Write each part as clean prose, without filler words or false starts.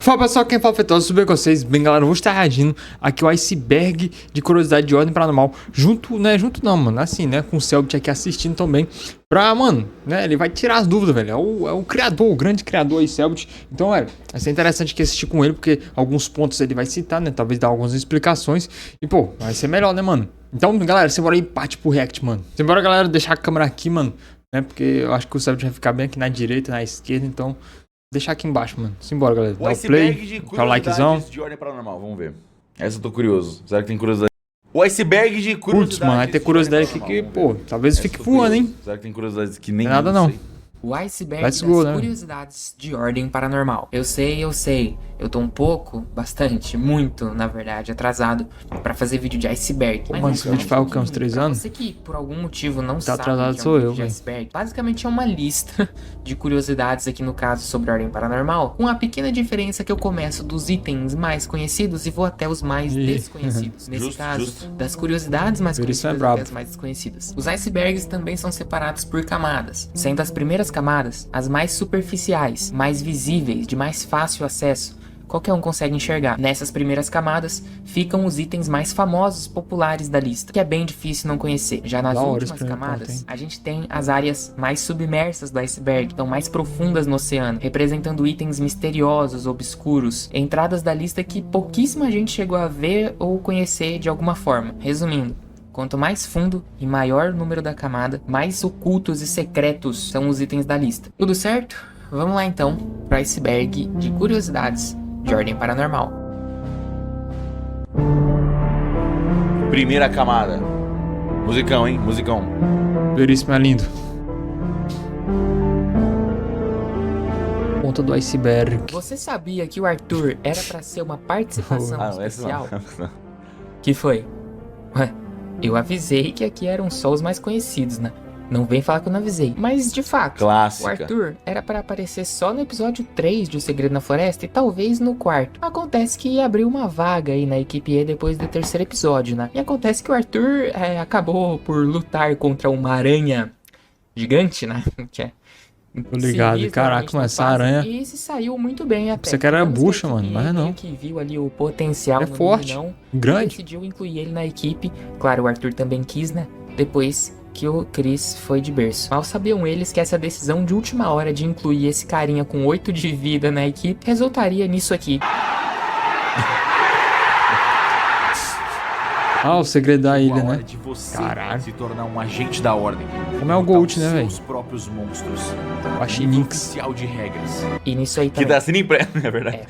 Fala pessoal, quem fala Feitosa, tudo bem com vocês? Bem galera, eu vou estar reagindo aqui ao iceberg de curiosidade de Ordem Paranormal. Junto não, mano, assim, né, com o Selbit aqui assistindo também. Pra, mano, né, ele vai tirar as dúvidas, velho. É o criador, o grande criador aí, Selbit. Então, velho, vai ser interessante aqui assistir com ele, porque alguns pontos ele vai citar, né, talvez dar algumas explicações. E, pô, vai ser melhor, né, mano? Então, galera, simbora aí, parte pro react, mano. Simbora, galera, deixar a câmera aqui, mano, né, porque eu acho que o Selbit vai ficar bem aqui na direita, na esquerda, então... Deixar aqui embaixo, mano. Simbora, galera. Dá o play, dá o likezão. De Ordem Paranormal, vamos ver. Essa eu tô curioso. Será que tem curiosidade? O iceberg de curiosidades. Putz, mano, vai ter curiosidade aqui que, pô, talvez fique voando, hein? Será que tem curiosidades que nem não é nada, não. O iceberg das curiosidades de Ordem Paranormal. Eu sei. Eu tô um pouco, bastante, muito, na verdade, atrasado pra fazer vídeo de iceberg. Pô, mano, esse vídeo faz o quê? Uns 3 anos? Você que por algum motivo não sabe atrasado o que é sou eu, de iceberg, basicamente é uma lista de curiosidades aqui no caso sobre Ordem Paranormal, com a pequena diferença que eu começo dos itens mais conhecidos e vou até os mais desconhecidos. Nesse caso, das curiosidades mais conhecidas até as mais desconhecidas. Os icebergs também são separados por camadas, sendo as primeiras camadas as mais superficiais, mais visíveis, de mais fácil acesso. Qualquer um consegue enxergar. Nessas primeiras camadas ficam os itens mais famosos, populares da lista, que é bem difícil não conhecer. Já nas últimas camadas, a gente tem as áreas mais submersas do iceberg, então mais profundas no oceano, representando itens misteriosos, obscuros, entradas da lista que pouquíssima gente chegou a ver ou conhecer de alguma forma. Resumindo, quanto mais fundo e maior o número da camada, mais ocultos e secretos são os itens da lista. Tudo certo? Vamos lá então para o iceberg de curiosidades de Ordem Paranormal. Primeira camada. Musicão, hein? Musicão. Veríssimo, é lindo. Ponta do iceberg. Você sabia que o Arthur era pra ser uma participação especial? Não. Que foi? Ué, eu avisei que aqui eram só os mais conhecidos, né? Não vem falar que eu não avisei. Mas, de fato, Clássica. O Arthur era para aparecer só no episódio 3 de O Segredo na Floresta e talvez no quarto. Acontece que abriu uma vaga aí na equipe E depois do terceiro episódio, né? E acontece que o Arthur acabou por lutar contra uma aranha gigante, né? Que é... Tô ligado, caraca, mas essa aranha... E se saiu muito bem até. Você que era bucha, mano, mas não. Que viu ali o potencial é forte, grande. Decidiu incluir ele na equipe. Claro, o Arthur também quis, né? Depois... que o Chris foi de berço. Mal sabiam eles que essa decisão de última hora de incluir esse carinha com 8 de vida na equipe resultaria nisso aqui. O segredo da ilha, né? De você caralho. Se tornar um agente da ordem. Como é o Gold, né, velho? Os próprios monstros. Oficial de regras. E nisso aí também. Que dá assim impresso, é verdade.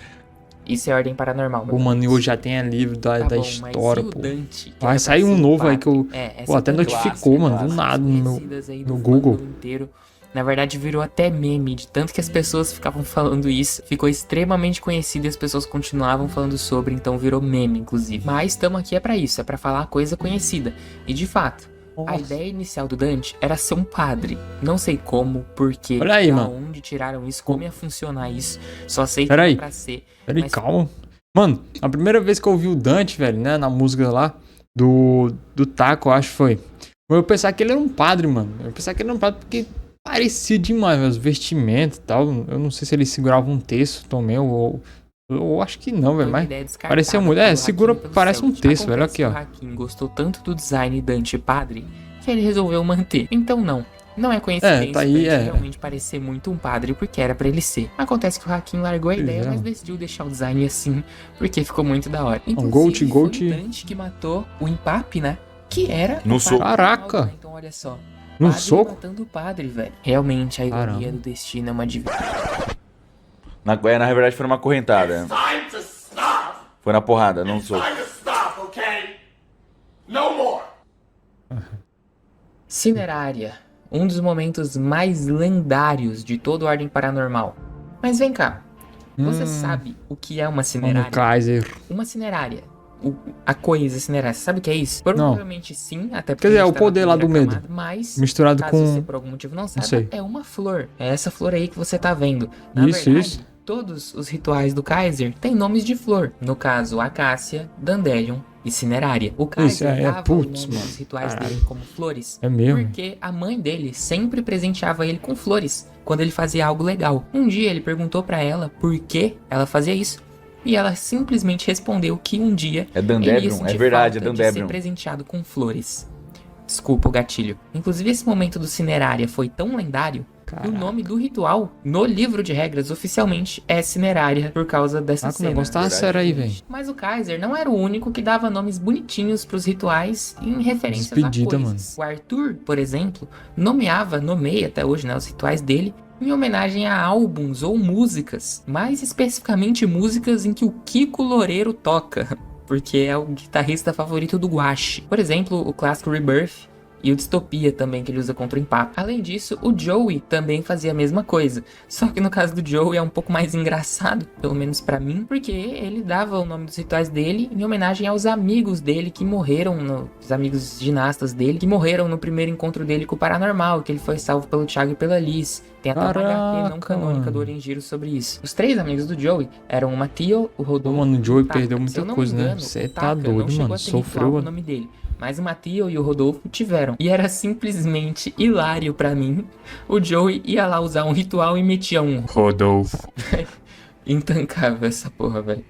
Isso é Ordem Paranormal. Pô, mano, hoje já tem livro da bom, história, pô. Dante, vai sair um novo aí que eu... pô, até notificou, mano, do nada no Google. Inteiro. Na verdade, virou até meme, de tanto que as pessoas ficavam falando isso. Ficou extremamente conhecido e as pessoas continuavam falando sobre, então virou meme, inclusive. Mas estamos aqui é pra isso, é pra falar coisa conhecida. E de fato... Nossa. A ideia inicial do Dante era ser um padre. Não sei como, porquê, olha aí, da mano. onde tiraram isso, como ia funcionar isso. Só sei que era pra ser. Peraí, calma. Mano, a primeira vez que eu ouvi o Dante, velho, né, na música lá, do Taco, eu acho que foi. Eu pensava que ele era um padre, mano. Eu pensava que ele era um padre porque parecia demais, os vestimentos e tal. Eu não sei se ele segurava um texto também, ou... Eu acho que não, velho, mas parecia muito. Segura, parece um texto, velho, aqui, ó. O Hakim gostou tanto do design Dante padre que ele resolveu manter. Então não é coincidência tá aí, realmente parecer muito um padre porque era pra ele ser. Acontece que o Hakim largou a ideia, mas decidiu deixar o design assim porque ficou muito da hora. Inclusive, foi o Dante que matou o Empape, né? Que era no soco. Caraca! Né? Então olha só. No soco? Matando o padre, velho. Realmente a ironia do destino é uma divindade. Na verdade foi numa correntada. Foi na porrada, não sou. Cinerária. Um dos momentos mais lendários de todo Ordem Paranormal. Mas vem cá. Você sabe o que é uma cinerária? Kaiser. Uma cinerária. A coisa cinerária. Você sabe o que é isso? Provavelmente sim, até porque... Quer dizer, é o poder lá do medo. Mas, misturado caso com... você por algum motivo não saiba, é uma flor. É essa flor aí que você tá vendo. Na isso, verdade, isso. Todos os rituais do Kaiser têm nomes de flor. No caso, Acácia, Dandelion e Cinerária. O Kaiser dava o nome dos rituais dele como flores. É mesmo? Porque a mãe dele sempre presenteava ele com flores quando ele fazia algo legal. Um dia ele perguntou pra ela por que ela fazia isso. e ela simplesmente respondeu que um dia É Dan ele ia Debrion, sentir é verdade, é falta Dan de ser Debrion. presenteado com flores. Desculpa o gatilho. Inclusive, esse momento do Cinerária foi tão lendário que Caraca. o nome do ritual no livro de regras oficialmente é Cinerária por causa dessa Ah, que o cena. negócio tá Verdade. sério aí, velho. Mas o Kaiser não era o único que dava nomes bonitinhos pros rituais em referências Despedida, a coisas. O Arthur, por exemplo, nomeia até hoje, né, os rituais dele em homenagem a álbuns ou músicas, mais especificamente músicas em que o Kiko Loureiro toca, porque é o guitarrista favorito do Guache. Por exemplo, o clássico Rebirth e o Dystopia também, que ele usa contra o Impacto. Além disso, o Joey também fazia a mesma coisa. Só que no caso do Joey é um pouco mais engraçado, pelo menos pra mim, porque ele dava o nome dos rituais dele em homenagem aos amigos dele que morreram, os amigos ginastas dele, que morreram no primeiro encontro dele com o Paranormal, que ele foi salvo pelo Thiago e pela Liz. Tem até uma HQ não Caraca, canônica mano. do Orengiro sobre isso. Os 3 amigos do Joey eram o Mateo, o Pô, Rodolfo mano, o e Joey Taka. perdeu Se muita eu não coisa, me né? engano, Você o tá Taka doido, não chegou mano. a ter ritual Sofreu. com o nome dele. Mas o Mateo e o Rodolfo tiveram. E era simplesmente hilário pra mim. O Joey ia lá usar um ritual e metia um Rodolfo. Intancável essa porra, velho.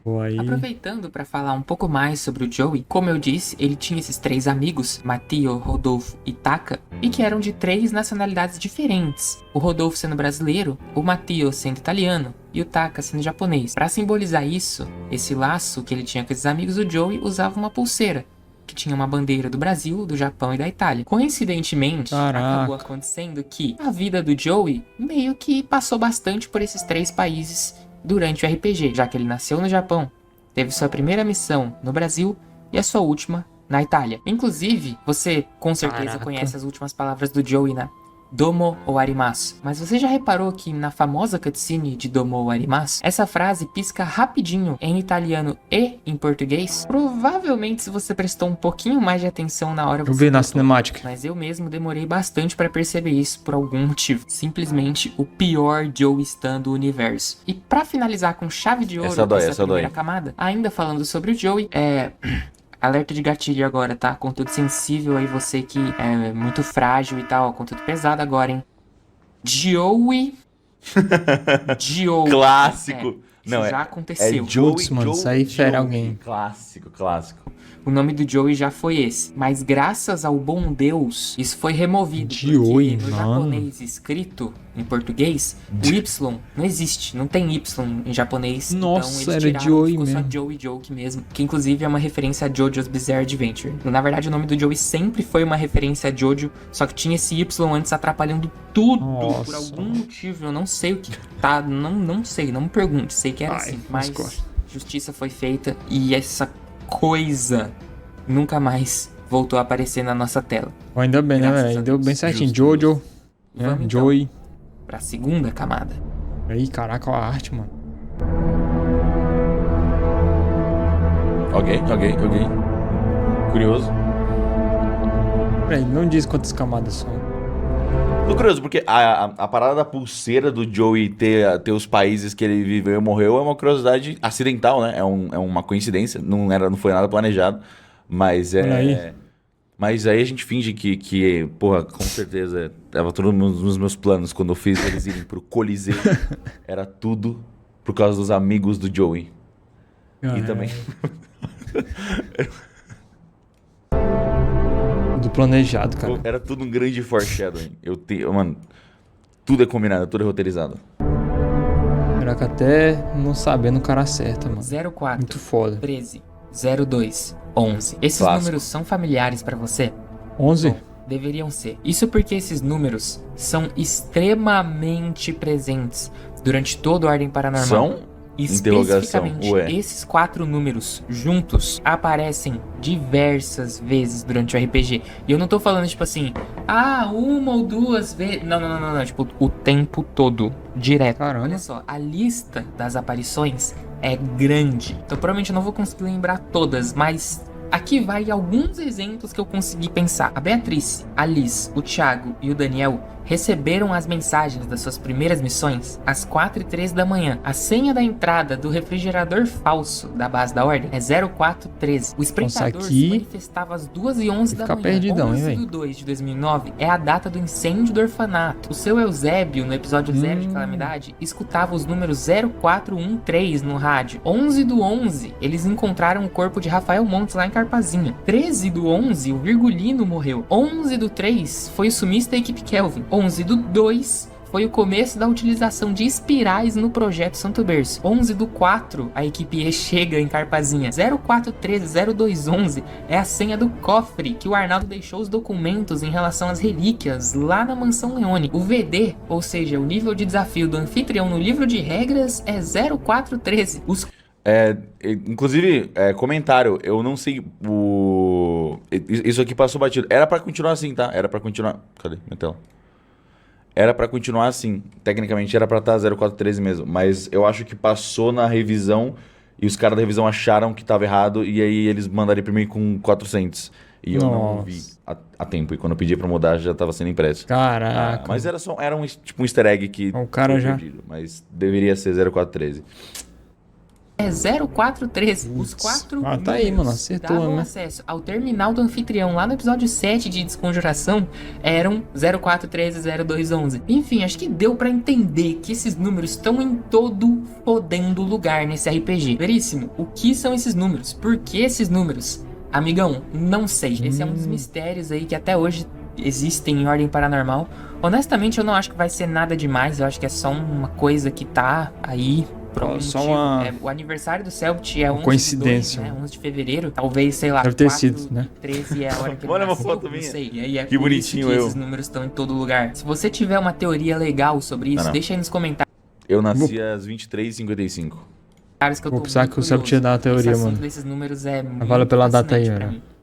Pô, aí. Aproveitando para falar um pouco mais sobre o Joey, como eu disse, ele tinha esses 3 amigos, Mateo, Rodolfo e Taka, e que eram de 3 nacionalidades diferentes. O Rodolfo sendo brasileiro, o Mateo sendo italiano e o Taka sendo japonês. Para simbolizar isso, esse laço que ele tinha com esses amigos, o Joey usava uma pulseira que tinha uma bandeira do Brasil, do Japão e da Itália. Coincidentemente, Caraca. acabou acontecendo que a vida do Joey meio que passou bastante por esses 3 países durante o RPG, já que ele nasceu no Japão, teve sua primeira missão no Brasil e a sua última na Itália. Inclusive, você com certeza Caraca. conhece as últimas palavras do Joey, né? Domo ou arimasu. Mas você já reparou que na famosa cutscene de Domo ou arimasu, essa frase pisca rapidinho em italiano e em português? Provavelmente se você prestou um pouquinho mais de atenção na hora Eu você vi na notou. cinemática. Mas eu mesmo demorei bastante pra perceber isso por algum motivo. Simplesmente o pior Joey Stan do universo. E pra finalizar com chave de ouro Essa dói, essa essa primeira dói. camada, ainda falando sobre o Joey, alerta de gatilho agora, tá? Conteúdo sensível aí, você que é muito frágil e tal. Conteúdo pesado agora, hein? Joey. Clássico. É, Não, isso já aconteceu. Putz, mano, isso aí fere alguém. Clássico, clássico. O nome do Joey já foi esse. Mas graças ao bom Deus, isso foi removido. Joey, porque no mano. japonês escrito, em português, o Y não existe. Não tem Y em japonês. Nossa, então eles era tiraram, Joey ficou só mesmo. Joey Joke mesmo. Que inclusive é uma referência a JoJo's Bizarre Adventure. Na verdade, o nome do Joey sempre foi uma referência a Jojo, só que tinha esse Y antes atrapalhando tudo. Nossa. Por algum motivo. Eu não sei o que tá. Não sei, não me pergunte. Sei que era Ai, assim. mas Mas gosto. justiça foi feita e essa coisa nunca mais voltou a aparecer na nossa tela. Pô, ainda bem, né, Graças a velho? Deu Deus. bem certinho. Justo, Jojo, né? Vamos, então. Joey. Pra segunda camada. Aí, caraca, olha a arte, mano. Ok. Curioso. Peraí, não diz quantas camadas são. Tô curioso, porque a parada da pulseira do Joey ter os países que ele viveu e morreu é uma curiosidade acidental, né? É uma coincidência, não foi nada planejado, mas Olha aí. Mas aí a gente finge que porra, com certeza, tava tudo nos meus planos quando eu fiz eles irem pro Coliseu. Era tudo por causa dos amigos do Joey. E também... Do planejado, cara. Era tudo um grande foreshadowing. Mano, tudo é combinado, tudo é roteirizado. Caraca, até não sabendo o cara acerta, mano. 04, Muito foda. 13, 02, 11. Esses Clássico. números são familiares pra você? 11? Bom, deveriam ser. Isso porque esses números são extremamente presentes durante todo a Ordem Paranormal. São? Interrogação. Especificamente, Ué. esses 4 números juntos aparecem diversas vezes durante o RPG. E eu não tô falando, tipo assim, uma ou duas vezes. Não. Tipo, o tempo todo, direto. Caramba. Olha só, a lista das aparições é grande. Então, provavelmente eu não vou conseguir lembrar todas, mas aqui vai alguns exemplos que eu consegui pensar. A Beatriz, a Liz, o Thiago e o Daniel, receberam as mensagens das suas primeiras missões às 4h13 da manhã. A senha da entrada do refrigerador falso da base da ordem é 0413. O espreitador se manifestava às 2h11 da manhã. Perdidão, 11 de 2 de 2009 é a data do incêndio do orfanato. O seu Eusébio, no episódio 0 de Calamidade, escutava os números 0413 no rádio. 11 do 11, eles encontraram o corpo de Rafael Montes lá em Carpazinha. 13 do 11, o Virgulino morreu. 11 do 3 foi o sumiço da equipe Kelvin. 11 do 2 foi o começo da utilização de espirais no projeto Santo Berço. 11 do 4, a equipe E chega em Carpazinha. 0413, 0211 é a senha do cofre que o Arnaldo deixou os documentos em relação às relíquias lá na Mansão Leone. O VD, ou seja, o nível de desafio do anfitrião no livro de regras é 0413. Inclusive, comentário, eu não sei isso aqui passou batido. Era pra continuar assim, tá? Era pra continuar... Cadê minha tela? Era pra continuar assim. Tecnicamente era pra estar 0413 mesmo. Mas eu acho que passou na revisão e os caras da revisão acharam que tava errado e aí eles mandaram imprimir com 400. E eu não vi a tempo. E quando eu pedi pra mudar já tava sendo impresso. Caraca. Mas era um easter egg que... O cara já... perdido, mas deveria ser 0413. É 0413. Os 4 tá aí, mano. Acertou, davam né? acesso ao terminal do anfitrião lá no episódio 7 de Desconjuração eram 0413, 0211. Enfim, acho que deu pra entender que esses números estão em todo podendo lugar nesse RPG. Veríssimo, o que são esses números? Por que esses números? Amigão, não sei. Esse é um dos mistérios aí que até hoje existem em Ordem Paranormal. Honestamente, eu não acho que vai ser nada demais. Eu acho que é só uma coisa que tá aí... Só uma... o aniversário do Selbit é 11 coincidência. de 2, né? 11 de fevereiro. Talvez, sei lá, deve ter sido, né? 13 é a hora que Olha ele uma nasceu, foto minha. não sei. E aí Que bonitinho que eu. esses números estão em todo lugar. Se você tiver uma teoria legal sobre isso, deixa aí nos comentários. Eu nasci às 23h55. Que eu tô vou precisar que o Selbit curioso. dá a teoria, Esse mano. desses números é muito Valeu pela data aí, fascinante pra velho. mim.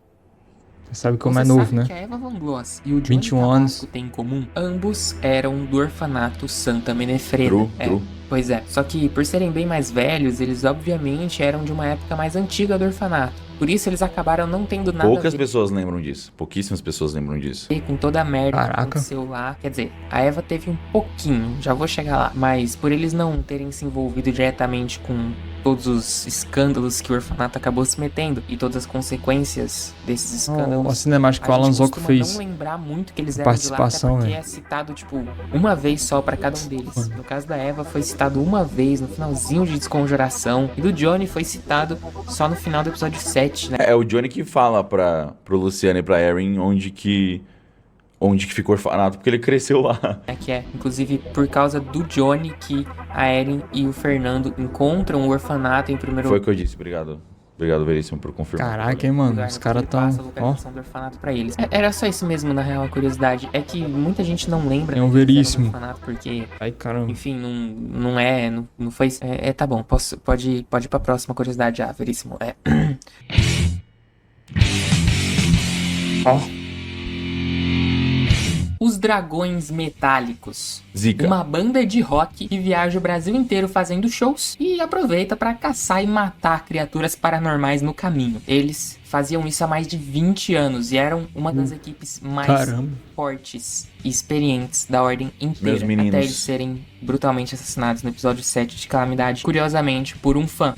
Você sabe como é Você novo, sabe né? que a Eva Van Gloss e o Johnny 21 Tabasco anos. têm em comum? Ambos eram do orfanato Santa Menefreda. True. Pois é, só que por serem bem mais velhos, eles obviamente eram de uma época mais antiga do orfanato. Por isso eles acabaram não tendo nada Poucas a ver pessoas lembram disso. Pouquíssimas pessoas lembram disso. com toda a merda que Caraca. aconteceu lá. Quer dizer, a Eva teve um pouquinho, já vou chegar lá. Mas por eles não terem se envolvido diretamente com todos os escândalos que o orfanato acabou se metendo e todas as consequências desses escândalos. A cinemática que o Alan Zocco fez. Não lembrar muito que eles eram Participação, de lá, até porque é citado, tipo, uma vez só pra cada um deles. No caso da Eva, foi citado uma vez no finalzinho de Desconjuração. E do Johnny foi citado só no final do episódio 7, né? É o Johnny que fala pro Luciano e pra Erin onde que ficou o orfanato, porque ele cresceu lá. Que é, inclusive, por causa do Johnny que a Erin e o Fernando encontram o orfanato em primeiro Foi o que eu disse, obrigado. Obrigado, Veríssimo, por confirmar. Caraca, hein, mano. Os caras tão... passa a localização do orfanato pra eles. Era só isso mesmo, na real, a curiosidade. É que muita gente não lembra. É um que eles eram do Veríssimo. orfanato porque, Ai, caramba. enfim, não foi... tá bom, pode ir pra próxima curiosidade já, Veríssimo. Ó. Os Dragões Metálicos. Zica. Uma banda de rock que viaja o Brasil inteiro fazendo shows e aproveita pra caçar e matar criaturas paranormais no caminho. Eles faziam isso há mais de 20 anos e eram uma das equipes mais fortes e experientes da Ordem inteira. Até eles serem brutalmente assassinados no episódio 7 de Calamidade, curiosamente, por um fã.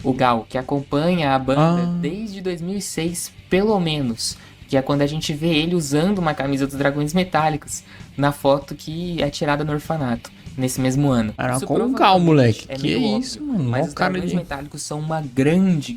O Gal, que acompanha a banda desde 2006, pelo menos. Que é quando a gente vê ele usando uma camisa dos Dragões Metálicos na foto que é tirada no orfanato, nesse mesmo ano. Era Isso com o Gal, moleque. é Que meio isso, óbvio, mano. Mas Ó, os cara Dragões de... Metálicos são uma grande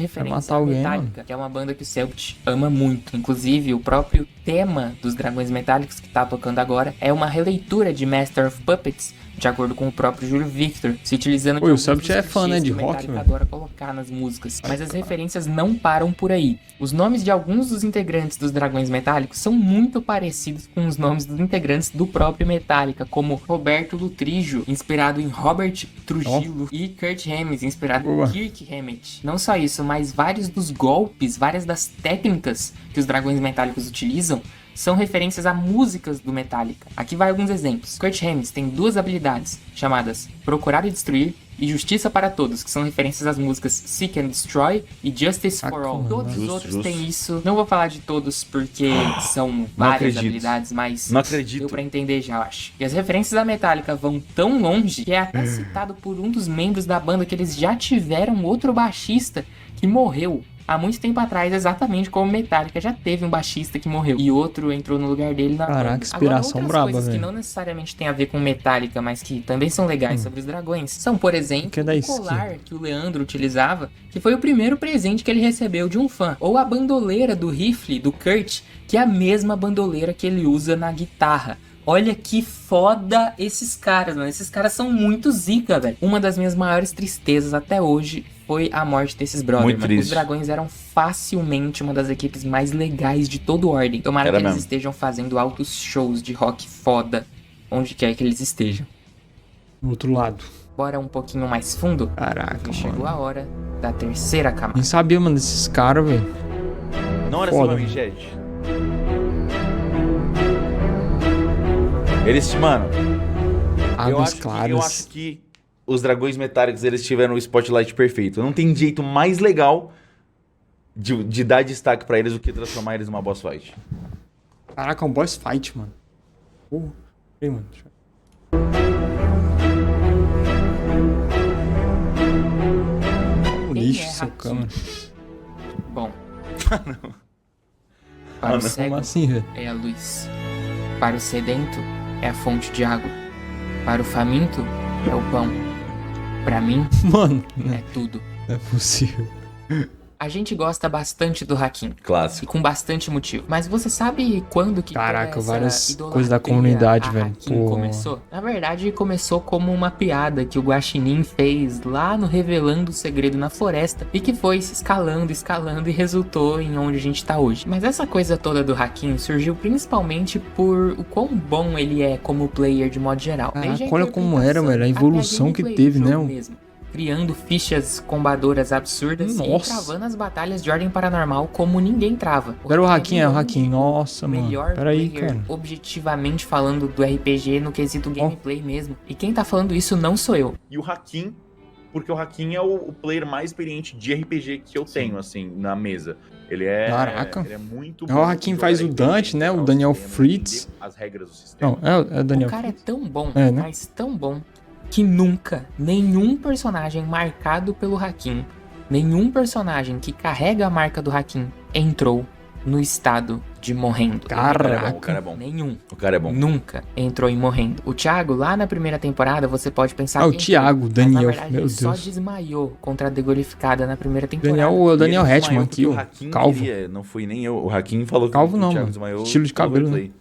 referência matar alguém, metálica, mano. que é uma banda que o Selbit ama muito. Inclusive, o próprio tema dos Dragões Metálicos que tá tocando agora é uma releitura de Master of Puppets, de acordo com o próprio Júlio Victor, se utilizando de o alguns Selbit dos é fã, né, clichês de que o rock, Metallica velho. adora colocar nas músicas. Mas as referências não param por aí. Os nomes de alguns dos integrantes dos Dragões Metálicos são muito parecidos com os nomes dos integrantes do próprio Metallica, como Roberto Lutrijo, inspirado em Robert Trujillo, e Kurt Hammett, inspirado em Kirk Hammett. Não só isso, mas vários dos golpes, várias das técnicas que os Dragões Metálicos utilizam são referências a músicas do Metallica. Aqui vai alguns exemplos. Kurt Hames tem 2 habilidades chamadas Procurar e Destruir e Justiça para Todos, que são referências às músicas Seek and Destroy e Justice for All. Todos os outros têm isso. Não vou falar de todos porque são várias habilidades, mas não acredito. Deu pra entender já, eu acho. E as referências da Metallica vão tão longe que é até citado por um dos membros da banda que eles já tiveram outro baixista que morreu há muito tempo atrás, exatamente como Metallica já teve um baixista que morreu e outro entrou no lugar dele na banda. Caraca, inspiração Agora, braba, coisas velho. que não necessariamente tem a ver com Metallica, mas que também são legais sobre os dragões, são, por exemplo, Que é da o skin. colar que o Leandro utilizava, que foi o primeiro presente que ele recebeu de um fã, ou a bandoleira do rifle do Kurt, que é a mesma bandoleira que ele usa na guitarra. Olha que foda esses caras, mano. Esses caras são muito zica, velho. Uma das minhas maiores tristezas até hoje foi a morte desses brothers, Muito mano. triste. Os dragões eram facilmente uma das equipes mais legais de todo o Ordem. Tomara Era que eles mesmo. estejam fazendo altos shows de rock foda, onde quer que eles estejam. Do outro lado. Bora um pouquinho mais fundo, Caraca, porque chegou mano. a hora da terceira camada. Nem sabia, mano, desses caras, velho. Não era Foda. sobre gente. Eles, mano, eu Águas acho, claras. eu acho que os dragões metálicos, eles tiveram o spotlight perfeito. Não tem jeito mais legal de dar destaque pra eles do que transformar eles numa boss fight. Caraca, é um boss fight, mano. Porra. Peraí, mano. Deixa eu... Quem lixo, é seu Hakim? câmera. Bom. Para o Como cego assim, velho? é a luz. Para o sedento é a fonte de água. Para o faminto é o pão. Para mim Mano, é tudo. não é possível. A gente gosta bastante do Hakim. E Clássico. com bastante motivo. Mas você sabe quando que Caraca, toda essa várias idolatria coisas da comunidade, a velho. Hakim Pô. começou? Na verdade, começou como uma piada que o Guaxinim fez lá no Revelando o Segredo na Floresta e que foi se escalando e resultou em onde a gente tá hoje. Mas essa coisa toda do Hakim surgiu principalmente por o quão bom ele é como player de modo geral. Caraca, Desde a olha como era, interpretação velho, a até evolução que gameplay do teve, né? jogo mesmo. Criando fichas combadoras absurdas Nossa. e travando as batalhas de ordem paranormal como ninguém trava. Era o Hakim Hakim, é o Hakim. Nossa, mano. melhor Peraí, player, cara. objetivamente falando, do RPG no quesito gameplay mesmo. E quem tá falando isso não sou eu. E o Hakim, porque o Hakim é o player mais experiente de RPG que eu tenho, assim, na mesa. Ele é, Caraca. ele é muito É, o Hakim faz o Dante, né? O Daniel Fritz. As regras do sistema. Não, é o Daniel. O cara é tão bom, É, né? mas tão bom, que nunca nenhum personagem marcado pelo Hakim, nenhum personagem que carrega a marca do Hakim entrou no estado de morrendo. O cara é Caraca. bom. Nenhum. O cara é bom. Nunca entrou em morrendo. O Thiago, lá na primeira temporada, você pode pensar Ah, o que entrou, Thiago, mas, Daniel, na verdade, meu ele só Deus. desmaiou contra a degolificada na primeira temporada. Daniel, é o Daniel E ele Hetman desmaiou aqui, porque ó. o Hakim Calvo. queria, não fui nem eu. O Hakim falou que Calvo o não, Thiago mano. desmaiou Estilo de pelo cabelo, roleplay.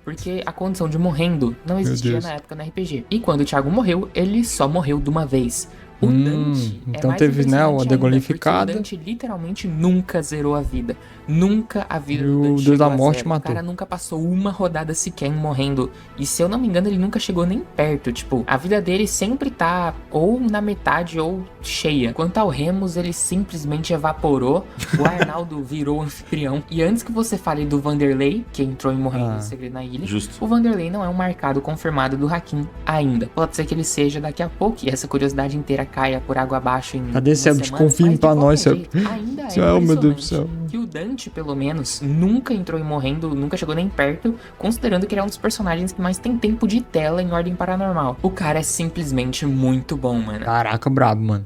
Porque a condição de morrendo não existia Deus. na época no RPG. E quando o Thiago morreu, ele só morreu de uma vez. O Dante então é mais teve, né, impressionante uma ainda, degolificada. porque o Dante literalmente nunca zerou a vida. Nunca a vida E do o Dante Deus chegou da a Morte zero. matou. O cara nunca passou uma rodada sequer morrendo. E se eu não me engano, ele nunca chegou nem perto. Tipo, a vida dele sempre tá ou na metade ou cheia. Quanto ao Remus, ele simplesmente evaporou. O Arnaldo virou anfitrião. E antes que você fale do Vanderlei, que entrou em Morrendo Ah. no Segredo na Ilha, Justo. o Vanderlei não é um marcado confirmado do Hakim ainda. Pode ser que ele seja daqui a pouco e essa curiosidade inteira caia por água abaixo em Cadê, umas Selbit? semanas, Confirme mas de pra qualquer nós, jeito, ainda Seu- oh, meu Deus do céu. impressionante que o Dante, pelo menos, nunca entrou em morrendo, nunca chegou nem perto, considerando que ele é um dos personagens que mais tem tempo de tela em Ordem Paranormal. O cara é simplesmente muito bom, mano. Caraca, brabo, mano.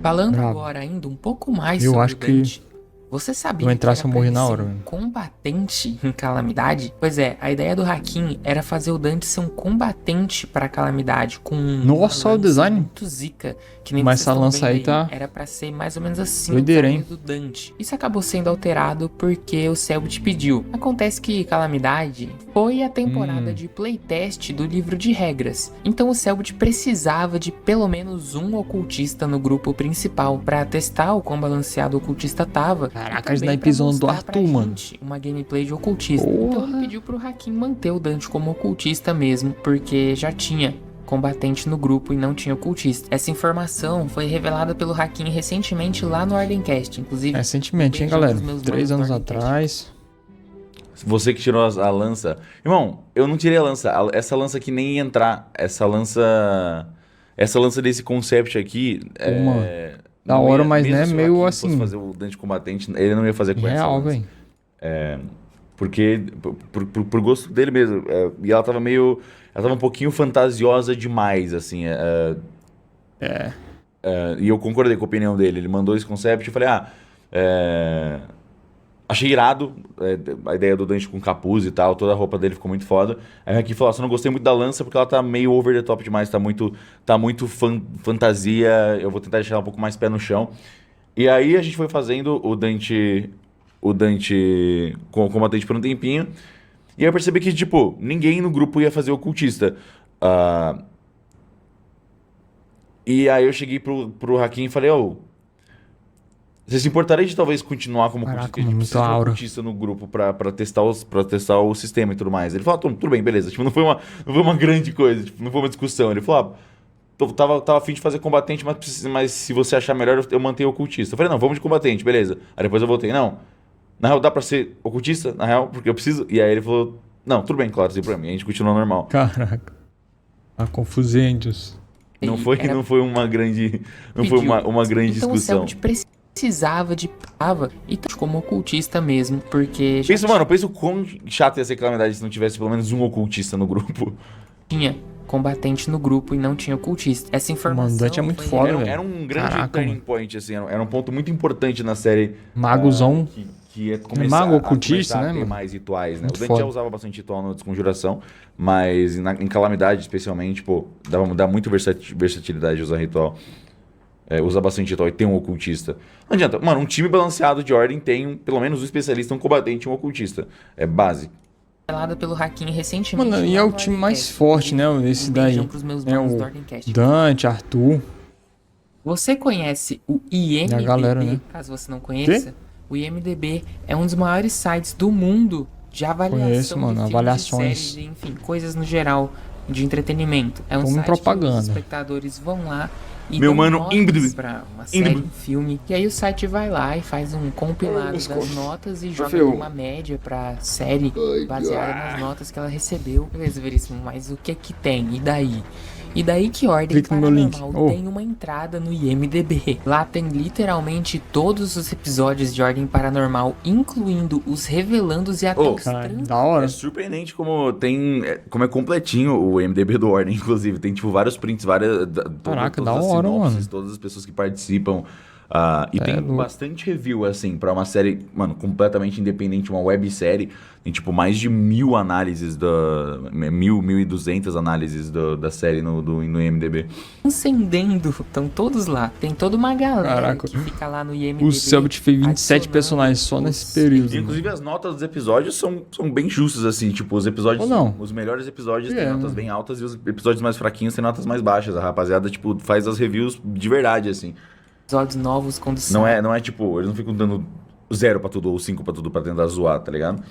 Falando Bravo. agora ainda um pouco mais Eu sobre acho o que Dante, você sabia eu entrasse, que era eu morri pra na ele hora, ser um velho. combatente em Calamidade? Pois é, a ideia do Hakim era fazer o Dante ser um combatente pra Calamidade, com Nossa, uma olha o lança design. muito zica, que nem Mas vocês essa estão lança vendo aí tá Era pra ser mais ou menos assim doideira, o hein? tamanho do Dante. Isso acabou sendo alterado porque o Selbit pediu. Acontece que Calamidade foi a temporada de playtest do livro de regras. Então o Selbit precisava de pelo menos um ocultista no grupo principal pra testar o quão balanceado o ocultista tava. Caraca, e as também naipes pra do mostrar pra Arthur, mano. gente uma gameplay de ocultista. Porra. Então ele pediu pro Hakim manter o Dante como ocultista mesmo, porque já tinha combatente no grupo e não tinha ocultista. Essa informação foi revelada pelo Hakim recentemente lá no Ordencast, inclusive. Recentemente, hein, Beijão galera? pros meus 3 manos anos do Ordencast. atrás. Você que tirou a lança. Irmão, eu não tirei a lança. Essa lança aqui nem ia entrar. Essa lança desse concept aqui. Mano, da não hora, ia- mas mesmo né, se o meio Hakim assim. fosse fazer o Dante combatente, ele não ia fazer com essa Real, lança. velho. Porque, por gosto dele mesmo. E ela tava meio. Ela tava um pouquinho fantasiosa demais, assim. E eu concordei com a opinião dele. Ele mandou esse concept e eu falei, achei irado a ideia do Dante com capuz e tal, toda a roupa dele ficou muito foda. Aí aqui falou, só não gostei muito da lança porque ela tá meio over the top demais, tá muito fantasia, eu vou tentar deixar ela um pouco mais pé no chão. E aí a gente foi fazendo o Dante com o combatente por um tempinho, e aí eu percebi que, tipo, ninguém no grupo ia fazer o ocultista. E aí eu cheguei pro Hakim e falei, você se importaria de talvez continuar como Caraca, ocultista? A gente mano, precisa de um muita aura. ocultista no grupo pra testar o sistema e tudo mais. Ele falou, tudo bem, beleza. Tipo, não foi uma grande coisa, tipo, não foi uma discussão. Ele falou, tava a fim de fazer combatente, mas se você achar melhor, eu mantenho o ocultista. Eu falei, não, vamos de combatente, beleza. Aí depois eu voltei, não, na real dá pra ser ocultista, na real, porque eu preciso. E aí ele falou, não, tudo bem, claro, sem problema. E a gente continuou normal. Caraca. A Confusendios. Não foi uma grande, não foi uma grande então, discussão. O Celt precisava de prova e como ocultista mesmo, porque já Pensa o quão chato ia ser aquela calamidade se não tivesse pelo menos um ocultista no grupo. tinha combatente no grupo e não tinha ocultista. Essa informação Mano, Dante é muito foi foda, real. velho. Era um grande Caraca, turning mano. point, assim, era um ponto muito importante na série. Magozão. Que ia mago ocultista, começar a né, ter mano? mais rituais, né? Muito O Dante foda. já usava bastante ritual na Desconjuração, mas em Calamidade, especialmente, pô, dá muito versatilidade usar ritual. Usa bastante ritual e tem um ocultista. Não adianta. Mano, um time balanceado de ordem tem pelo menos um especialista, um combatente e um ocultista. É base. Revelada pelo Hakim recentemente. Mano, e lá é o no time mais Ordencast. forte, né? Esse Um daí. beijão pros meus É manos o do Ordencast. Dante, Arthur. Você conhece o IMDb? E a galera, né? Caso você não conheça, o IMDb é um dos maiores sites do mundo de avaliação Conheço, mano, de filmes, avaliações. de séries, enfim, coisas no geral de entretenimento. É um Como site propaganda. que os espectadores vão lá e Meu dão mano, notas IMDb. pra uma série, um filme. E aí o site vai lá e faz um compilado das notas e joga ferrou. uma média pra série baseada nas notas que ela recebeu. Beleza, Veríssimo, mas o que é que tem? E daí? E daí que Ordem Clique no meu link. Paranormal tem uma entrada no IMDb. Lá tem literalmente todos os episódios de Ordem Paranormal, incluindo os revelandos e até os Caralho, trancos. da hora. É surpreendente como é completinho o MDB do Ordem, inclusive. Tem, tipo, vários prints, Caraca, todas da as hora, sinopses, mano. todas as pessoas que participam. E tem louco. bastante review, assim, pra uma série, mano, completamente independente, uma websérie. Tem, tipo, mais de 1000 análises 1.200 análises da série no IMDb. Incendendo, estão todos lá. Tem toda uma galera Caraca. que fica lá no IMDb. O Selbit fez 27 adicionando personagens só os- nesse período. E, mano. inclusive, as notas dos episódios são bem justas, assim. Tipo, os episódios... Ou não? Os melhores episódios têm É, notas né? bem altas e os episódios mais fraquinhos têm notas mais baixas. A rapaziada, tipo, faz as reviews de verdade, assim. episódios novos quando Não saem. é tipo... Eles não ficam dando 0 pra tudo ou 5 pra tudo pra tentar zoar, tá ligado?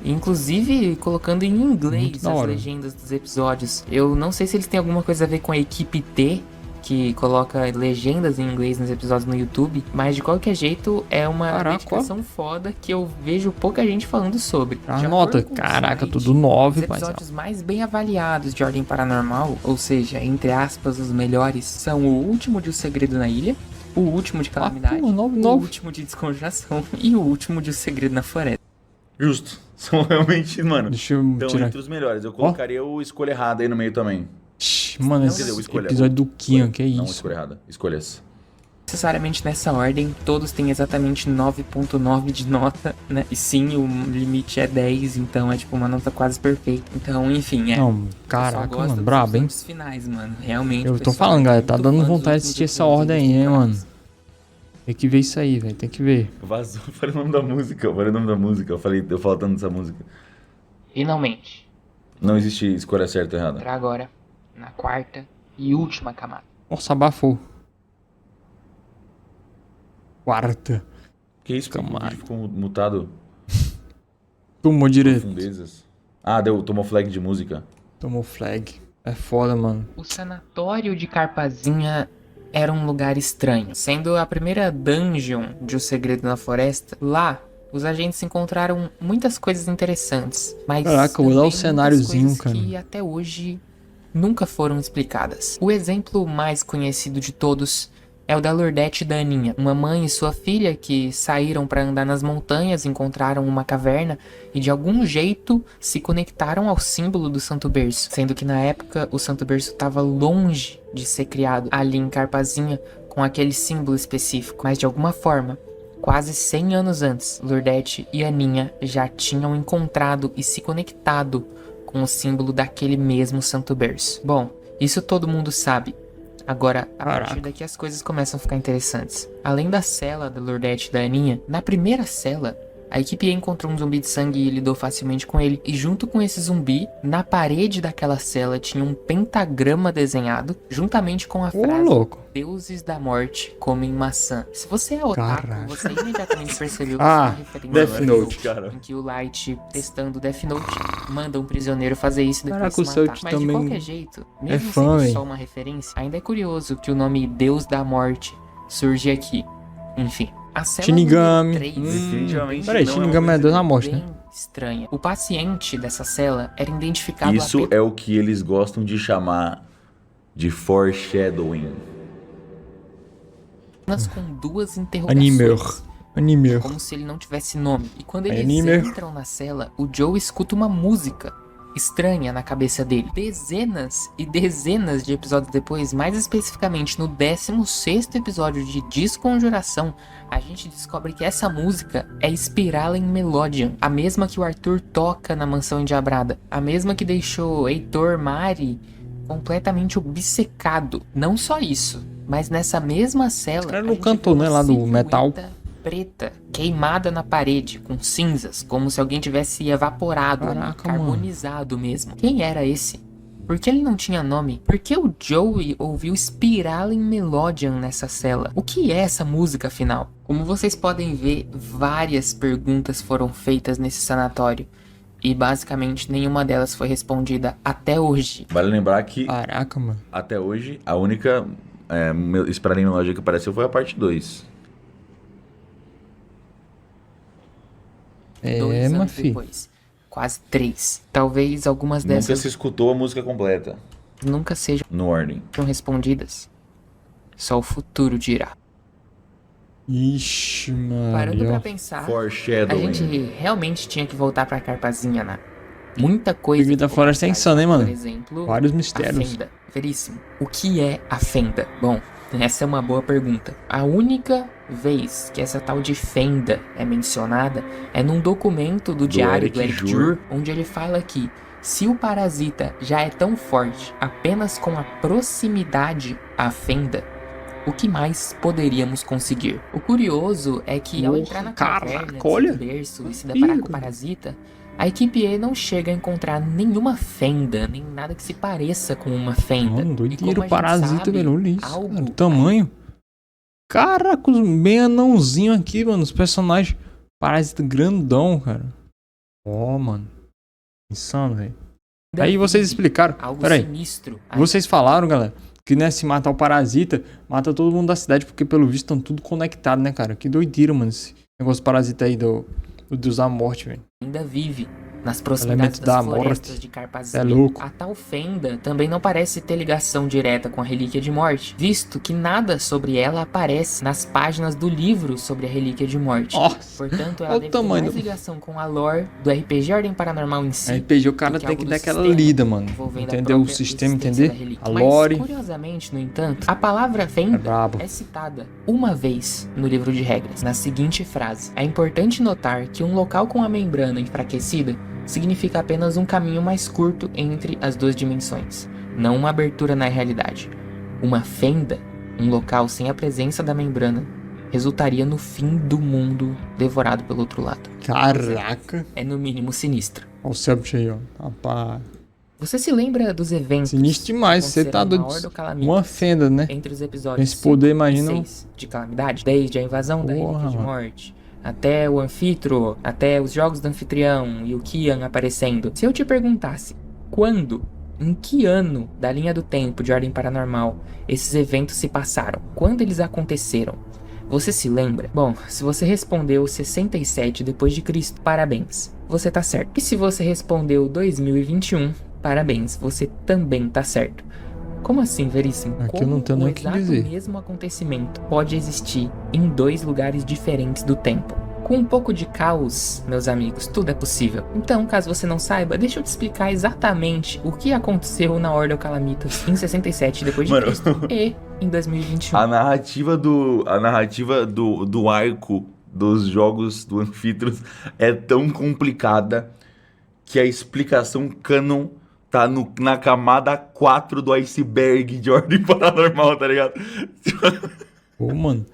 Inclusive colocando em Muito inglês da as hora. legendas dos episódios. Eu não sei se eles têm alguma coisa a ver com a equipe T, que coloca legendas em inglês nos episódios no YouTube, mas de qualquer jeito é uma Caraca, dedicação foda que eu vejo pouca gente falando sobre. A De nota, acordo com o caraca, site, tudo 9, os mas... episódios mais bem avaliados de Ordem Paranormal, ou seja, entre aspas, os melhores, são o último de O Segredo na Ilha, o último de Calamidade, pô, 9, o 9. último de Desconjuração e o último de O Segredo na Floresta. Justo. São realmente, mano... Deixa eu Estão tirar entre os melhores. Eu colocaria o Escolha Errada aí no meio também. Mano, Não, esse quer dizer, o escolha- episódio do Kian, que é Não, isso? Escolha Errada. Escolhas. Necessariamente nessa ordem, todos têm exatamente 9.9 de nota, né? E sim, o limite é 10, então é tipo uma nota quase perfeita. Então, enfim, Não, O pessoal caraca, gosta mano, dos brabo, hein? episódios finais, mano. Realmente. Eu o tô pessoal falando, é galera, tá muito dando fã dos vontade de últimos assistir essa episódios ordem aí, hein, dos mano. finais. Tem que ver isso aí, velho, tem que ver. Vazou. Eu falei o nome da música. Eu falo tanto dessa música. Finalmente, Não existe escolha certa ou errada. entrar agora na quarta e última camada. Nossa, abafou. Quarta. Que isso? Porque o Camada. vídeo ficou mutado. Tomou direito. Profundezas. Tomou flag de música. Tomou flag. É foda, mano. O sanatório de Carpazinha era um lugar estranho. Sendo a primeira dungeon de O Segredo na Floresta, lá os agentes encontraram muitas coisas interessantes, mas Caraca, vou dar um também muitas cenáriozinho, coisas cara. que até hoje nunca foram explicadas. O exemplo mais conhecido de todos é o da Lurdette e da Aninha, uma mãe e sua filha que saíram para andar nas montanhas, encontraram uma caverna e de algum jeito se conectaram ao símbolo do Santo Berço, sendo que na época o Santo Berço estava longe de ser criado ali em Carpazinha com aquele símbolo específico, mas de alguma forma, quase 100 anos antes, Lurdette e Aninha já tinham encontrado e se conectado com o símbolo daquele mesmo Santo Berço. Bom, isso todo mundo sabe. Agora, a partir daqui as coisas começam a ficar interessantes. Além da cela da Lurdette e da Aninha, na primeira cela, a equipe A encontrou um zumbi de sangue e lidou facilmente com ele. E junto com esse zumbi, na parede daquela cela tinha um pentagrama desenhado, juntamente com a frase louco. Deuses da morte comem maçã. Se você é otaku, Caraca. você imediatamente percebeu que Ah, isso é uma referência Death ao Note, jogo cara. em que o Light, testando Death Note, manda um prisioneiro fazer isso e depois Caraca, se o matar. Celtic Mas de também qualquer jeito, mesmo fã, sendo véi. só uma referência, ainda é curioso que o nome Deus da Morte surge aqui. Enfim, a cela Shinigami. número 3 Definitivamente Peraí, não Shinigami é Deus da morte, né? bem estranha. O paciente dessa cela era identificado Isso apenas é o que eles gostam de chamar de foreshadowing. com duas interrogações. Anime. Como se ele não tivesse nome. E quando eles Anime. entram na cela, o Joe escuta uma música estranha na cabeça dele. Dezenas e dezenas de episódios depois, mais especificamente no 16º episódio de Desconjuração, a gente descobre que essa música é Spiraling Melodium, a mesma que o Arthur toca na Mansão Endiabrada, a mesma que deixou Heitor Mari completamente obcecado. Não só isso, mas nessa mesma cela, Esse cara a não gente cantou, vê né, uma lá do metal. silhueta preta, queimada na parede, com cinzas, como se alguém tivesse evaporado, Caraca, carbonizado mesmo. Quem era esse? Por que ele não tinha nome? Por que o Joey ouviu Spiraling Melodium nessa cela? O que é essa música, afinal? Como vocês podem ver, várias perguntas foram feitas nesse sanatório. E basicamente nenhuma delas foi respondida até hoje. Vale lembrar que Caraca, mano. até hoje a única Spiraling Melodium que apareceu foi a parte 2. 2 meu anos filho. depois. Quase 3. Talvez algumas Nunca dessas se escutou a música completa nunca sejam no Warning. respondidas. Só o futuro dirá. Ixi, mano. Parando pra pensar, a Foreshadowing. gente realmente tinha que voltar pra Carpazinha, né? Muita coisa. Big da ficou Floresta pra é trás, insano, hein, mano? Por exemplo, Vários a mistérios. fenda. Veríssimo. O que é a fenda? Bom, essa é uma boa pergunta. A única vez que essa tal de fenda é mencionada é num documento do diário Eric do Eric Jur. Jur, onde ele fala que se o parasita já é tão forte apenas com a proximidade à fenda, o que mais poderíamos conseguir? O curioso é que ao entrar na caverna Caraca, do olha. Santo Berço e se deparar com o Ih, parasita, a equipe E não chega a encontrar nenhuma fenda, nem nada que se pareça com uma fenda. Mano, E doideira como a o gente parasita, sabe, velho. Olha isso, algo cara. O tamanho. Caraca, os bem anãozinho aqui, mano. Os personagens. Parasita grandão, cara. Ó, mano. Insano, velho. Aí vocês explicaram. algo Peraí. sinistro. Vocês falaram, galera, que né, se matar o parasita, mata todo mundo da cidade, porque pelo visto estão tudo conectado, né, cara? Que doideira, mano, esse negócio parasita aí do Deus da Morte, velho. Ainda vive nas proximidades Elemento da das florestas morte. de Carpazinha. É louco. A tal fenda também não parece ter ligação direta com a Relíquia de Morte, visto que nada sobre ela aparece nas páginas do livro sobre a Relíquia de Morte. Nossa. Portanto, ela Olha o deve ter tamanho mais do- ligação com a lore do RPG Ordem Paranormal em si. RPG o cara do que tem algo que do dar aquela sistema, lida, mano. envolvendo a Entender o própria sistema, existência da entender? relíquia. A Mas, lore. curiosamente, no entanto, a palavra É fenda brabo. é citada uma vez no livro de regras, na seguinte frase: é importante notar que um local com a membrana enfraquecida significa apenas um caminho mais curto entre as duas dimensões, não uma abertura na realidade. Uma fenda, um local sem a presença da membrana, resultaria no fim do mundo devorado pelo outro lado. Caraca. É no mínimo sinistro. Olha o Celtic aí, ó. Rapaz. Você se lembra dos eventos Sinistro demais. que Você tá aconteceram na doido. Ordem do Calamity Uma fenda, né? entre os episódios Esse poder, 5 e imagina. 6 de Calamidade, desde a invasão da Porra, Relíquia de mano. Morte, até o Anfitro, até os jogos do Anfitrião e o Kian aparecendo. Se eu te perguntasse quando, em que ano da linha do tempo de Ordem Paranormal esses eventos se passaram, quando eles aconteceram, Você se lembra? Bom, se você respondeu 67 depois de Cristo, parabéns, você tá certo. E se você respondeu 2021, parabéns, você também tá certo. Como assim, Veríssimo? Aqui eu não tenho nem o que dizer. O mesmo acontecimento pode existir em 2 lugares diferentes do tempo? Com um pouco de caos, meus amigos, tudo é possível. Então, caso você não saiba, deixa eu te explicar exatamente o que aconteceu na Ordo Calamitas em 67 depois de Cristo e em 2021. A narrativa do arco dos jogos do Anfitrios é tão complicada que a explicação canon tá na camada 4 do iceberg de Ordem Paranormal, tá ligado? Pô, mano.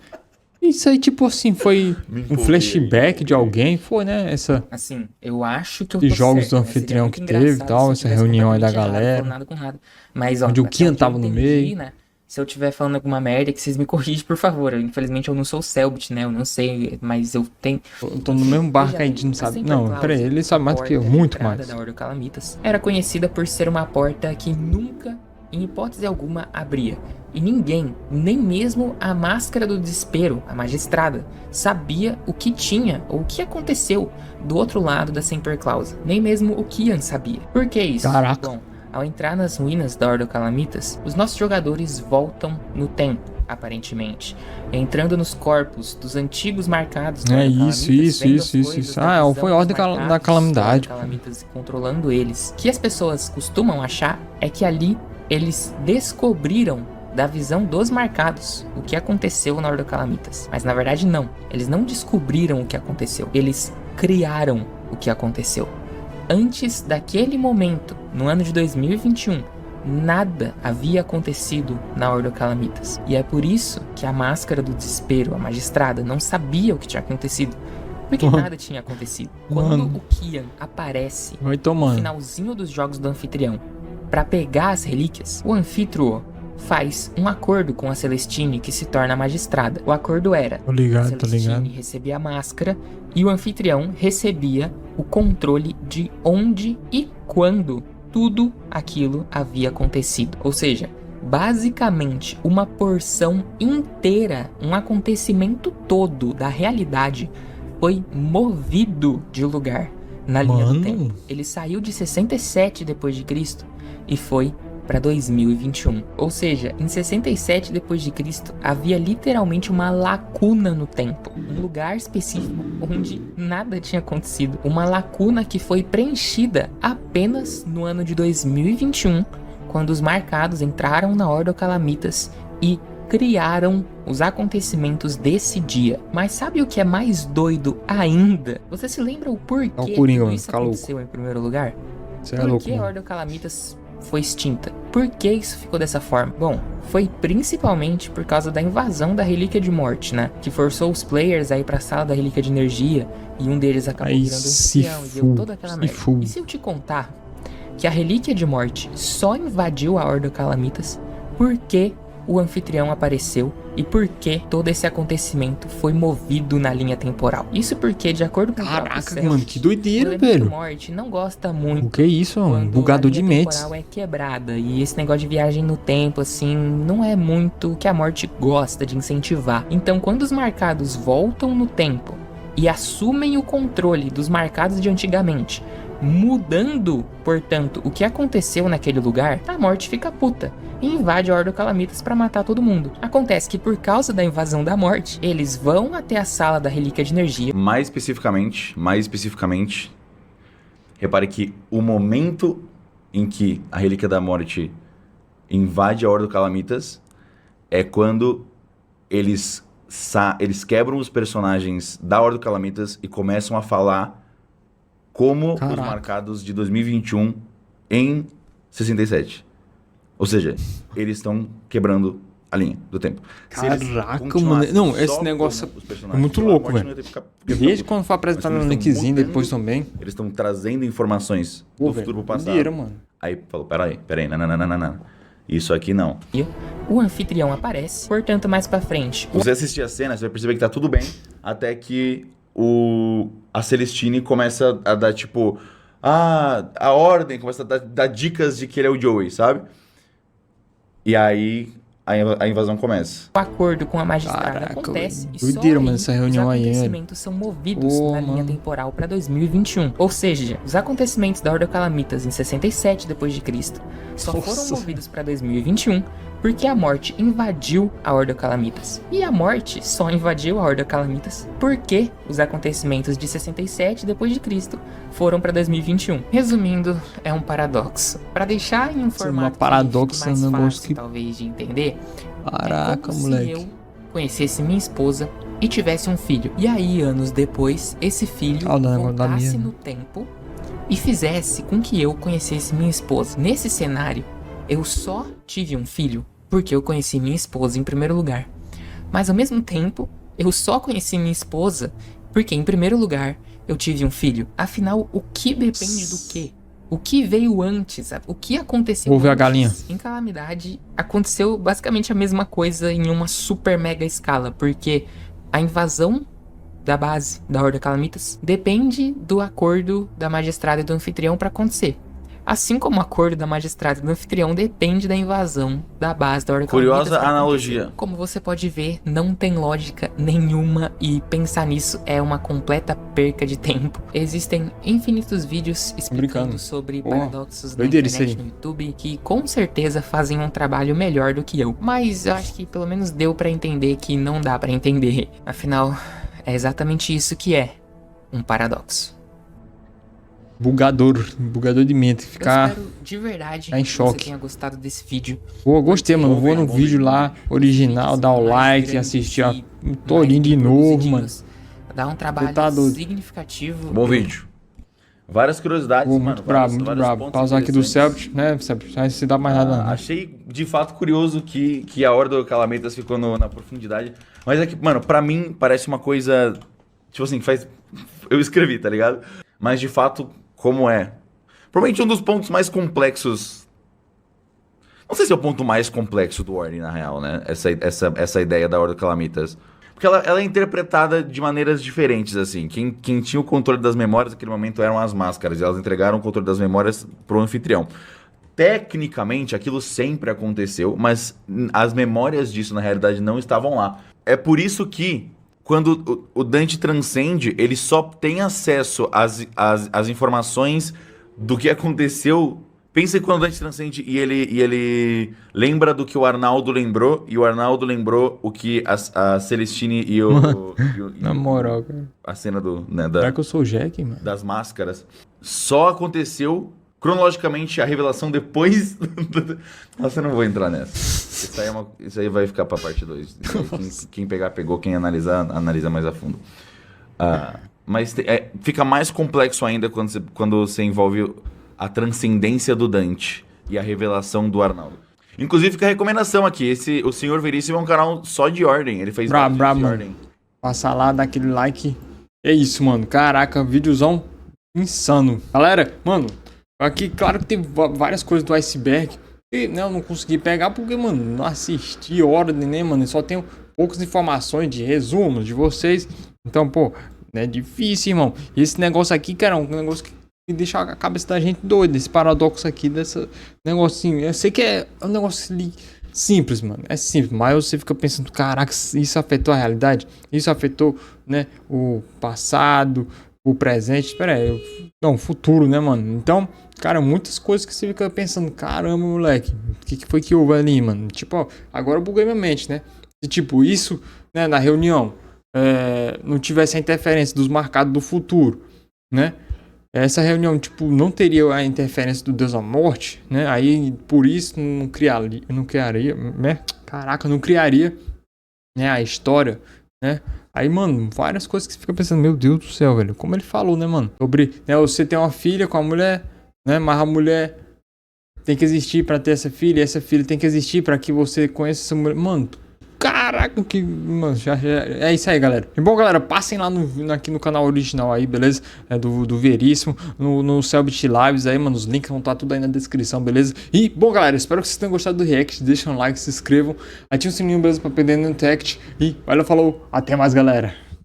Isso aí, tipo assim, foi um flashback de alguém? Foi, né? Assim, eu acho que eu De tô jogos certo, do né? anfitrião Seria que muito teve e engraçado tal, se eu essa tivesse reunião aí da completamente errado, galera. falando nada com nada. Mas, ó, Onde o até Kian onde eu tava no entendi, meio. né? Se eu estiver falando alguma merda, que vocês me corrigem, por favor. Infelizmente, eu não sou o Selbit, né? Eu não sei, mas eu tenho... Eu tô no mesmo barco, a gente não sabe. Não, peraí, ele sabe mais do que eu, muito mais. Da Ordo Calamitas era conhecida por ser uma porta que nunca, em hipótese alguma, abria. E ninguém, nem mesmo a Máscara do Desespero, a magistrada, sabia o que tinha ou o que aconteceu do outro lado da Semperclausa. Nem mesmo o Kian sabia. Por que isso? Caraca. Bom, ao entrar nas ruínas da Ordo Calamitas, os nossos jogadores voltam no tempo, aparentemente, entrando nos corpos dos antigos marcados da Ordo Calamitas, vendo as coisas da visão foi a Ordem dos marcados da Calamidade. da Ordo Calamitas, controlando eles. O que as pessoas costumam achar é que ali eles descobriram da visão dos marcados o que aconteceu na Ordo Calamitas. Mas na verdade não, eles não descobriram o que aconteceu, eles criaram o que aconteceu. Antes daquele momento, no ano de 2021, nada havia acontecido na Ordo Calamitas. E é por isso que a Máscara do Desespero, a magistrada, não sabia o que tinha acontecido. Porque nada tinha acontecido. Quando o Kian aparece no finalzinho dos jogos do anfitrião para pegar as relíquias, o anfitrião faz um acordo com a Celestine, que se torna a magistrada. O acordo era: a Celestine recebia a máscara e o anfitrião recebia o controle de onde e quando tudo aquilo havia acontecido. Ou seja, basicamente uma porção inteira, um acontecimento todo da realidade foi movido de lugar na linha do tempo. Ele saiu de 67 depois de Cristo e foi para 2021. Ou seja, em 67 depois de Cristo havia literalmente uma lacuna no tempo, um lugar específico onde nada tinha acontecido, uma lacuna que foi preenchida apenas no ano de 2021, quando os marcados entraram na Ordo Calamitas e criaram os acontecimentos desse dia. Mas sabe o que é mais doido ainda? Você se lembra o porquê tudo isso aconteceu em primeiro lugar? Por que a Ordo Calamitas foi extinta? Por que isso ficou dessa forma? Bom, foi principalmente por causa da invasão da Relíquia de Morte, né? Que forçou os players a ir pra sala da Relíquia de Energia e um deles acabou virando anfitrião e deu toda aquela merda. E se eu te contar que a Relíquia de Morte só invadiu a Ordo Calamitas porque o anfitrião apareceu e por que todo esse acontecimento foi movido na linha temporal? Isso porque, de acordo com o Caraca, mano, que doideira, velho. O Morte não gosta muito. O que é isso, mano? Bugador de mentes. A linha temporal é quebrada e esse negócio de viagem no tempo, assim, não é muito o que a Morte gosta de incentivar. Então, quando os marcados voltam no tempo e assumem o controle dos marcados de antigamente, mudando, portanto, o que aconteceu naquele lugar, a Morte fica puta e invade a Ordo Calamitas pra matar todo mundo. Acontece que por causa da invasão da Morte, eles vão até a sala da Relíquia de Energia. Mais especificamente, repare que o momento em que a Relíquia da Morte invade a Ordo Calamitas é quando eles quebram os personagens da Ordo Calamitas e começam a falar como os marcados de 2021 em 67. Ou seja, eles estão quebrando a linha do tempo. Caraca, mano. Não, esse negócio é muito louco, velho. Desde quando foi apresentado no linkzinho, depois também. Eles estão trazendo informações do futuro pro passado. Mano. Aí falou, peraí, não. Isso aqui não. O anfitrião aparece, portanto, mais pra frente. Se você assistir a cena, você vai perceber que tá tudo bem, até que a Celestine começa a dar, tipo... a Ordem começa a dar dicas de que ele é o Joey, sabe? E aí a invasão começa. O acordo com a magistrada Caraca, acontece e doideira, só mano, aí essa reunião os aí, acontecimentos são movidos Pô, na linha mano. temporal para 2021. Ou seja, os acontecimentos da Ordem Calamitas em 67 d.C. só foram Nossa. movidos para 2021 porque a morte invadiu a Ordem Calamitas. E a morte só invadiu a Ordem Calamitas porque os acontecimentos de 67 d.C. foram para 2021. Resumindo, é um paradoxo. Para deixar em um formato paradoxo mais é um negócio fácil, que- talvez, de entender, Caraca, é como moleque. se eu conhecesse minha esposa e tivesse um filho. E aí, anos depois, esse filho Ah, o negócio da voltasse minha. no tempo e fizesse com que eu conhecesse minha esposa. Nesse cenário, eu só tive um filho porque eu conheci minha esposa em primeiro lugar. Mas ao mesmo tempo, eu só conheci minha esposa porque em primeiro lugar eu tive um filho. Afinal, o que depende do quê? O que veio antes? O que aconteceu Vou ver a antes? galinha. Em Calamidade, aconteceu basicamente a mesma coisa em uma super mega escala, porque a invasão da base da Ordem Calamitas depende do acordo da magistrada e do anfitrião para acontecer. Assim como o acordo da magistrada e do anfitrião depende da invasão da base da Ordem Calamitas. Curiosa pra analogia. acontecer. Como você pode ver, não tem lógica nenhuma e pensar nisso é uma completa perca de tempo. Existem infinitos vídeos explicando brincando. sobre Pô, paradoxos da doideira isso internet aí. no YouTube que com certeza fazem um trabalho melhor do que eu. Mas eu acho que pelo menos deu pra entender que não dá pra entender. Afinal, é exatamente isso que é um paradoxo. Bugador de mente. Eu Ficar. espero de verdade ficar em que choque. você tenha gostado desse vídeo. Pô, gostei, mano. Vou no bom vídeo vídeo. lá, original, dar o like, assistir a todinho de novo, mano. Dá um trabalho tá doido. significativo. Bom vídeo. Várias curiosidades, Pô, mano. muito brabo, muito vários brabo. pontos Pausar aqui do interessantes. Celtic, né? Celtic, não se dá mais nada, não. Achei de fato curioso que a Ordem Calamitas ficou na profundidade. Mas é que, mano, pra mim parece uma coisa. Tipo assim, faz. Eu escrevi, tá ligado? Mas de fato, como é? Provavelmente um dos pontos mais complexos. Não sei se é o ponto mais complexo do Ordem, na real, né? Essa ideia da Ordem Calamitas. Porque ela é interpretada de maneiras diferentes, assim. Quem tinha o controle das memórias naquele momento eram as máscaras. E elas entregaram o controle das memórias pro anfitrião. Tecnicamente, aquilo sempre aconteceu, mas as memórias disso, na realidade, não estavam lá. É por isso que, quando o Dante transcende, ele só tem acesso às informações do que aconteceu. Pensa que quando o Dante transcende e ele lembra do que o Arnaldo lembrou, e o Arnaldo lembrou o que a Celestine e o... Na moral, cara. A cena né, Será que eu sou o Jack, mano? das máscaras. Só aconteceu, cronologicamente, a revelação depois... Nossa, eu não vou entrar nessa. Isso aí vai ficar pra parte 2. Quem pegar, pegou. Quem analisar, analisa mais a fundo. Mas fica mais complexo ainda quando você envolve a transcendência do Dante e a revelação do Arnaldo. Inclusive, fica a recomendação aqui. O Senhor Veríssimo é um canal só de ordem. Ele fez Brabo, vários vídeos brabo, de mano. ordem. Passar lá, dar aquele like. É isso, mano. Caraca, videozão insano. Galera, mano, aqui, claro que tem várias coisas do iceberg. E, né, eu não consegui pegar porque, mano, não assisti ordem, né, mano? Eu só tenho poucas informações de resumos de vocês. Então, pô, é difícil, irmão. E esse negócio aqui, cara, é um negócio que deixa a cabeça da gente doida. Esse paradoxo aqui, desse negocinho. Eu sei que é um negócio simples, mano. É simples, mas você fica pensando, caraca, isso afetou a realidade? Isso afetou, né, o passado, o presente? Espera aí, não, o futuro, né, mano? Então, cara, muitas coisas que você fica pensando, caramba, moleque, o que foi que houve ali, mano? Tipo, ó, agora eu buguei minha mente, né? Se, tipo, isso, né, na reunião, não tivesse a interferência dos marcados do futuro, né? Essa reunião, tipo, não teria a interferência do Deus da Morte, né? Aí, por isso, não criaria, né? Caraca, não criaria, né, a história, né? Aí, mano, várias coisas que você fica pensando, meu Deus do céu, velho. Como ele falou, né, mano? Sobre, né, você tem uma filha com a mulher, né? Mas a mulher tem que existir pra ter essa filha, e essa filha tem que existir pra que você conheça essa mulher. Mano, caraca, que... Mano, é isso aí, galera. E bom, galera, passem lá aqui no canal original aí, beleza? Do Veríssimo, no Cellbit Lives aí, mano. Os links vão estar tudo aí na descrição, beleza? E, bom, galera, espero que vocês tenham gostado do react. Deixem um like, se inscrevam, ativem o sininho, beleza? Pra perder no Tech. E, olha, falou, até mais, galera.